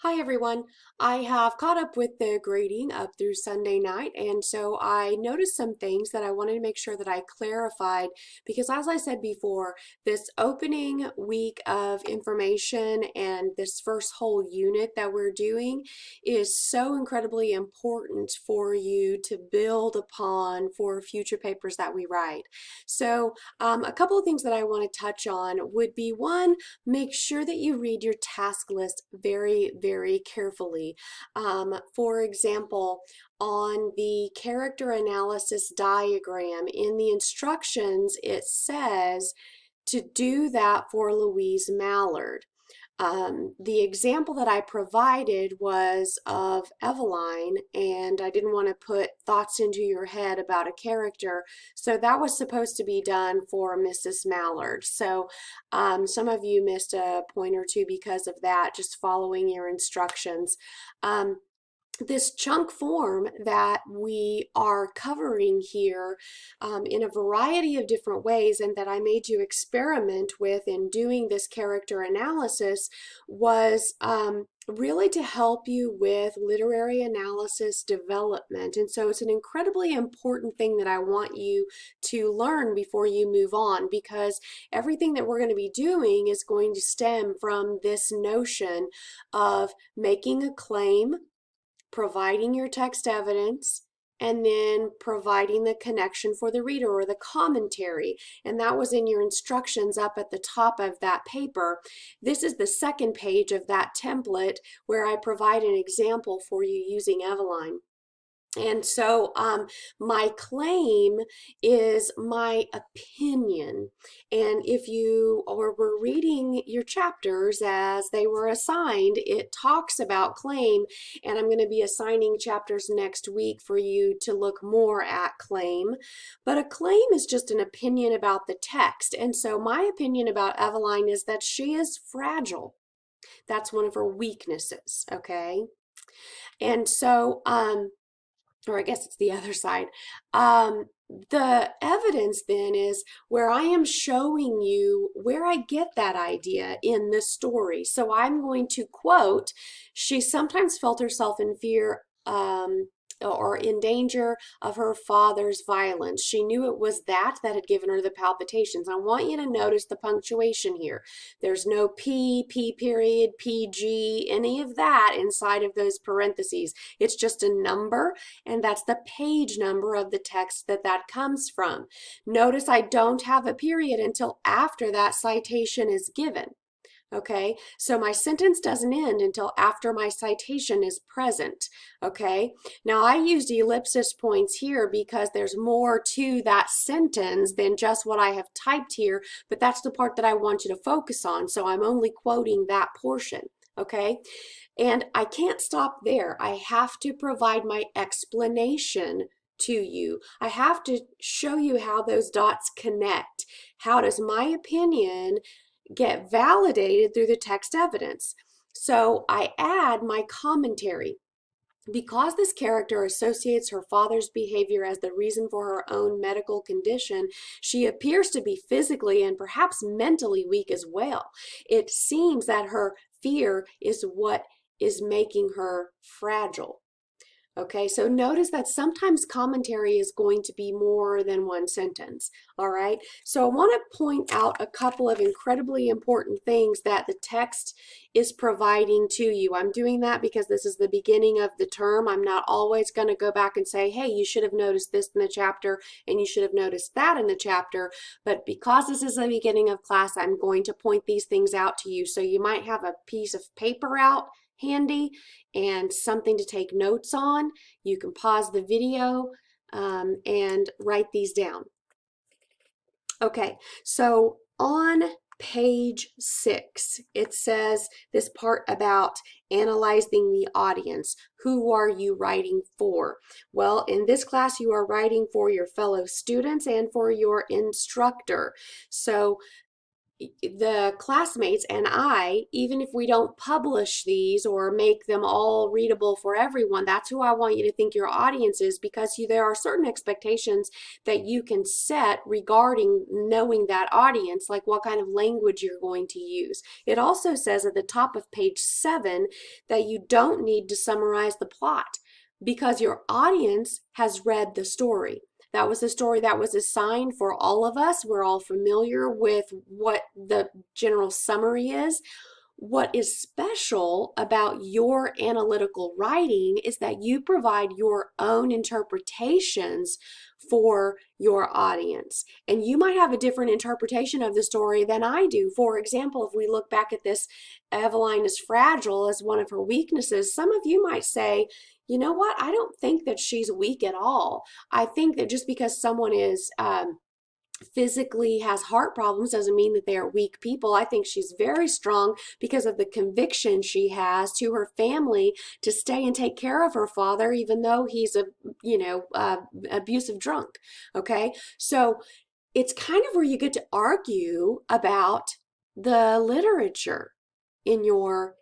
Hi everyone. I have caught up with the grading up through Sunday night, and so I noticed some things that I wanted to make sure that I clarified because, as I said before, this opening week of information and this first whole unit that we're doing is so incredibly important for you to build upon for future papers that we write. So, a couple of things that I want to touch on would be one, make sure that you read your task list very carefully. For example, on the character analysis diagram in the instructions, it says to do that for Louise Mallard. The example that I provided was of Eveline, and I didn't want to put thoughts into your head about a character, so that was supposed to be done for Mrs. Mallard. So some of you missed a point or two because of that, just following your instructions. This chunk form that we are covering here in a variety of different ways and that I made you experiment with in doing this character analysis was really to help you with literary analysis development. And so it's an incredibly important thing that I want you to learn before you move on, because everything that we're going to be doing is going to stem from this notion of making a claim, providing your text evidence, and then providing the connection for the reader or the commentary. And that was in your instructions up at the top of that paper. This is the second page of that template where I provide an example for you using Eveline. And so my claim is my opinion. And if you were reading your chapters as they were assigned, it talks about claim, and I'm going to be assigning chapters next week for you to look more at claim. But a claim is just an opinion about the text. And so my opinion about Eveline is that she is fragile. That's one of her weaknesses, okay? And so, or I guess it's the other side. The evidence then is where I am showing you where I get that idea in this story. So I'm going to quote, she sometimes felt herself in fear or in danger of her father's violence. She knew it was that had given her the palpitations. I want you to notice the punctuation here. There's no P, P period, PG, any of that inside of those parentheses. It's just a number, and that's the page number of the text that comes from. Notice I don't have a period until after that citation is given. Okay, so my sentence doesn't end until after my citation is present. Okay, now I used ellipsis points here because there's more to that sentence than just what I have typed here, but that's the part that I want you to focus on, so I'm only quoting that portion. Okay, and I can't stop there. I have to provide my explanation to you. I have to show you how those dots connect. How does my opinion get validated through the text evidence? So I add my commentary. Because this character associates her father's behavior as the reason for her own medical condition, she appears to be physically and perhaps mentally weak as well. It seems that her fear is what is making her fragile. Okay, so notice that sometimes commentary is going to be more than one sentence, all right? So I want to point out a couple of incredibly important things that the text is providing to you. I'm doing that because this is the beginning of the term. I'm not always going to go back and say, hey, you should have noticed this in the chapter and you should have noticed that in the chapter, but because this is the beginning of class, I'm going to point these things out to you. So you might have a piece of paper out handy and something to take notes on. You can pause the video and write these down. Okay, so on page 6, it says this part about analyzing the audience. Who are you writing for? Well, in this class, you are writing for your fellow students and for your instructor. So the classmates and I, even if we don't publish these or make them all readable for everyone, that's who I want you to think your audience is, because there are certain expectations that you can set regarding knowing that audience, like what kind of language you're going to use. It also says at the top of page 7 that you don't need to summarize the plot because your audience has read the story. That was the story that was assigned for all of us. We're all familiar with what the general summary is. What is special about your analytical writing is that you provide your own interpretations for your audience. And you might have a different interpretation of the story than I do. For example, if we look back at this, Eveline is fragile as one of her weaknesses, some of you might say, you know what, I don't think that she's weak at all. I think that just because someone is physically has heart problems doesn't mean that they are weak people. I think she's very strong because of the conviction she has to her family to stay and take care of her father, even though he's a, abusive drunk. Okay. So it's kind of where you get to argue about the literature in your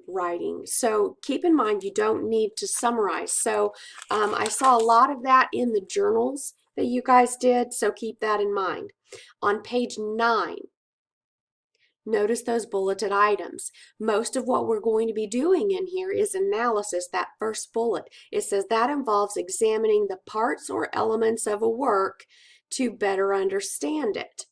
writing. So keep in mind, you don't need to summarize. So I saw a lot of that in the journals that you guys did, so keep that in mind. On page 9, notice those bulleted items. Most of what we're going to be doing in here is analysis, that first bullet. It says that involves examining the parts or elements of a work to better understand it.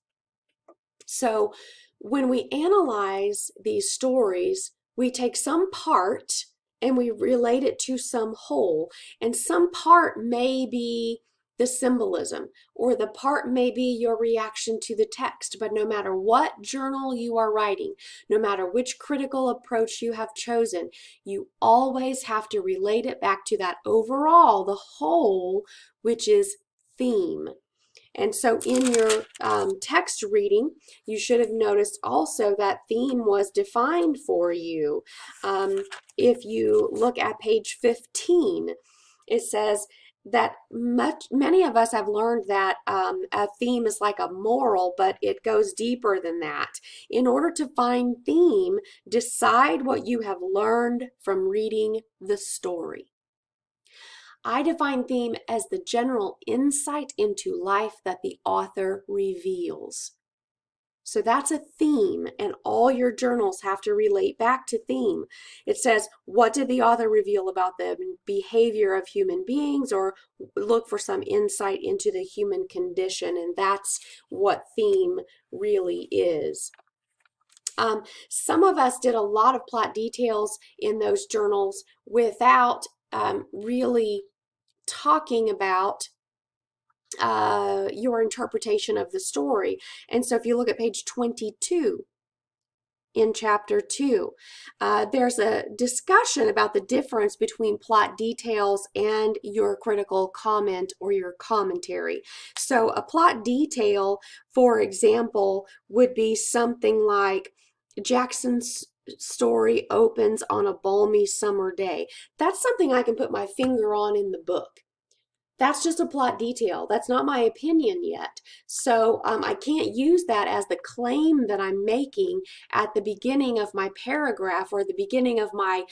So when we analyze these stories, we take some part and we relate it to some whole. And some part may be the symbolism, or the part may be your reaction to the text. But no matter what journal you are writing, no matter which critical approach you have chosen, you always have to relate it back to that overall, the whole, which is theme. And so in your text reading, you should have noticed also that theme was defined for you. If you look at page 15, it says that many of us have learned that a theme is like a moral, but it goes deeper than that. In order to find theme, decide what you have learned from reading the story. I define theme as the general insight into life that the author reveals. So that's a theme, and all your journals have to relate back to theme. It says, what did the author reveal about the behavior of human beings, or look for some insight into the human condition, and that's what theme really is. Some of us did a lot of plot details in those journals without really talking about your interpretation of the story. And so if you look at page 22 in chapter 2, there's a discussion about the difference between plot details and your critical comment or your commentary. So a plot detail, for example, would be something like Jackson's story opens on a balmy summer day. That's something I can put my finger on in the book. That's just a plot detail. That's not my opinion yet. So I can't use that as the claim that I'm making at the beginning of my paragraph or the beginning of my,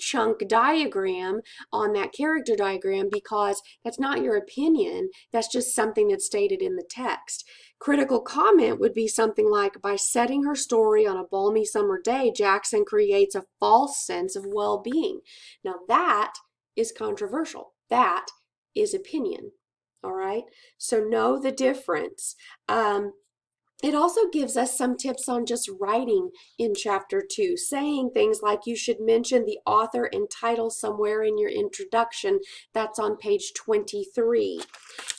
chunk diagram on that character diagram, because that's not your opinion. That's just something that's stated in the text. Critical comment would be something like, by setting her story on a balmy summer day, Jackson creates a false sense of well-being. Now that is controversial. That is opinion. All right, so know the difference. It also gives us some tips on just writing in chapter 2, saying things like you should mention the author and title somewhere in your introduction. That's on page 23.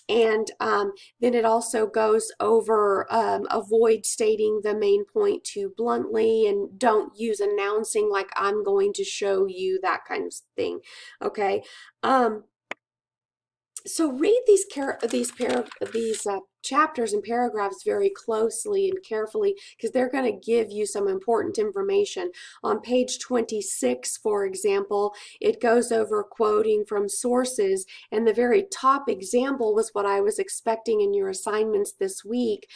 And then it also goes over avoid stating the main point too bluntly, and don't use announcing like I'm going to show you, that kind of thing. Okay. So read these chapters and paragraphs very closely and carefully because they're going to give you some important information. On page 26, for example, it goes over quoting from sources, and the very top example was what I was expecting in your assignments this week.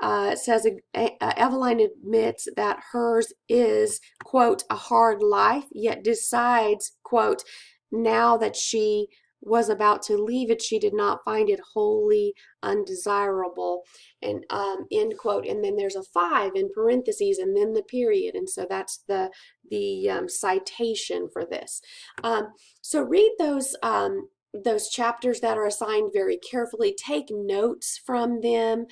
It says Eveline admits that hers is, quote, a hard life, yet decides, quote, now that she was about to leave it, she did not find it wholly undesirable, and end quote. And then there's a 5 in parentheses and then the period, and so that's the citation for this. So read those chapters that are assigned very carefully. Take notes from them.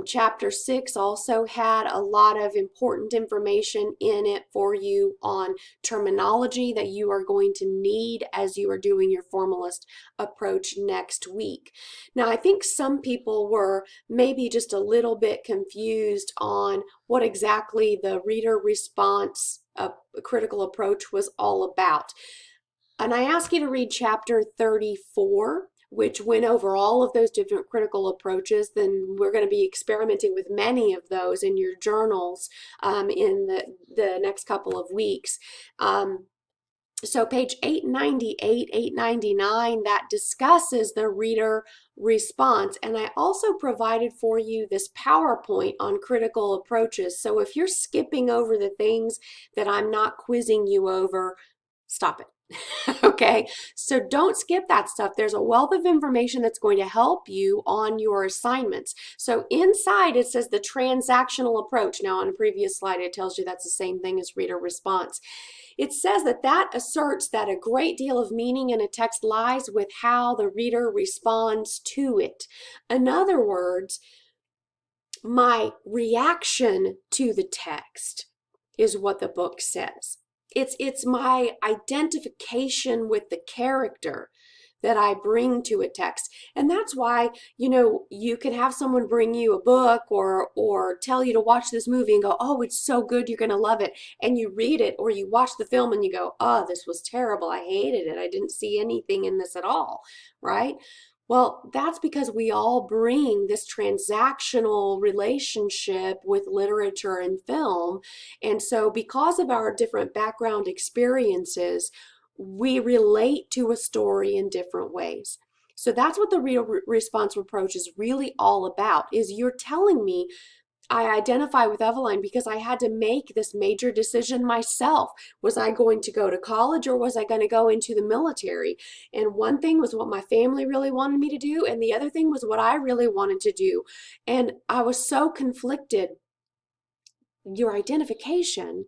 Chapter 6 also had a lot of important information in it for you on terminology that you are going to need as you are doing your formalist approach next week. Now, I think some people were maybe just a little bit confused on what exactly the reader response critical approach was all about. And I ask you to read chapter 34, which went over all of those different critical approaches. Then we're going to be experimenting with many of those in your journals in the next couple of weeks. So page 898, 899, that discusses the reader response. And I also provided for you this PowerPoint on critical approaches. So if you're skipping over the things that I'm not quizzing you over, stop it. Okay, so don't skip that stuff. There's a wealth of information that's going to help you on your assignments. So inside it says the transactional approach. Now on a previous slide it tells you that's the same thing as reader response. It says that asserts that a great deal of meaning in a text lies with how the reader responds to it. In other words, my reaction to the text is what the book says. It's my identification with the character that I bring to a text. And that's why, you can have someone bring you a book or tell you to watch this movie and go, oh, it's so good, you're going to love it. And you read it or you watch the film and you go, oh, this was terrible. I hated it. I didn't see anything in this at all, right? Well, that's because we all bring this transactional relationship with literature and film. And so because of our different background experiences, we relate to a story in different ways. So that's what the reader response approach is really all about, is you're telling me, I identify with Eveline because I had to make this major decision myself. Was I going to go to college or was I going to go into the military? And one thing was what my family really wanted me to do, and the other thing was what I really wanted to do. And I was so conflicted. Your identification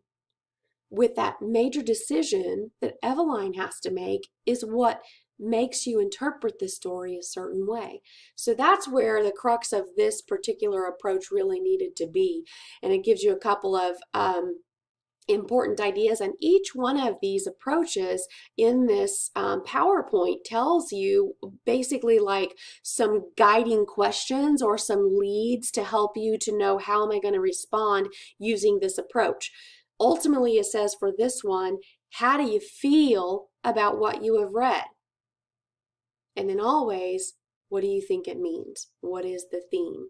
with that major decision that Eveline has to make is what makes you interpret the story a certain way. So that's where the crux of this particular approach really needed to be. And it gives you a couple of important ideas, and each one of these approaches in this PowerPoint tells you basically like some guiding questions or some leads to help you to know how am I going to respond using this approach. Ultimately, it says for this one, how do you feel about what you have read? And then always, what do you think it means? What is the theme?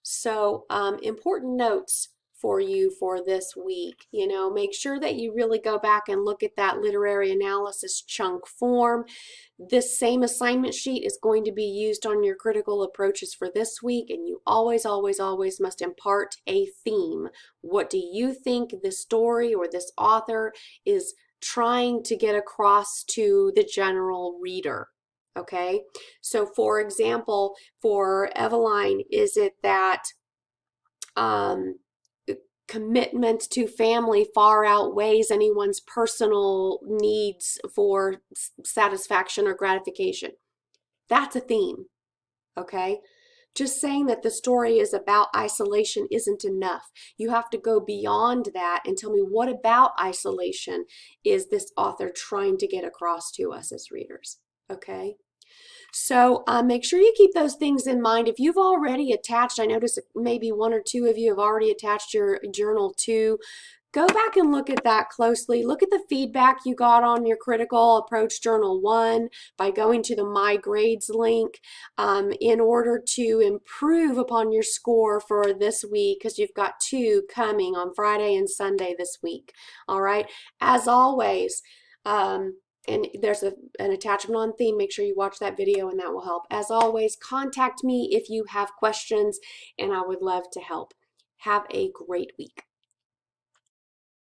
So important notes for you for this week. Make sure that you really go back and look at that literary analysis chunk form. This same assignment sheet is going to be used on your critical approaches for this week, and you always, always, always must impart a theme. What do you think this story or this author is trying to get across to the general reader? Okay, so for example, for Eveline, is it that commitment to family far outweighs anyone's personal needs for satisfaction or gratification? That's a theme, okay? Just saying that the story is about isolation isn't enough. You have to go beyond that and tell me, what about isolation is this author trying to get across to us as readers, okay? So make sure you keep those things in mind. If you've already attached, I notice maybe one or two of you have already attached your journal to go back and look at that closely. Look at the feedback you got on your Critical Approach Journal 1 by going to the My Grades link in order to improve upon your score for this week, because you've got two coming on Friday and Sunday this week. All right. As always, and there's an attachment on theme. Make sure you watch that video and that will help. As always, contact me if you have questions and I would love to help. Have a great week.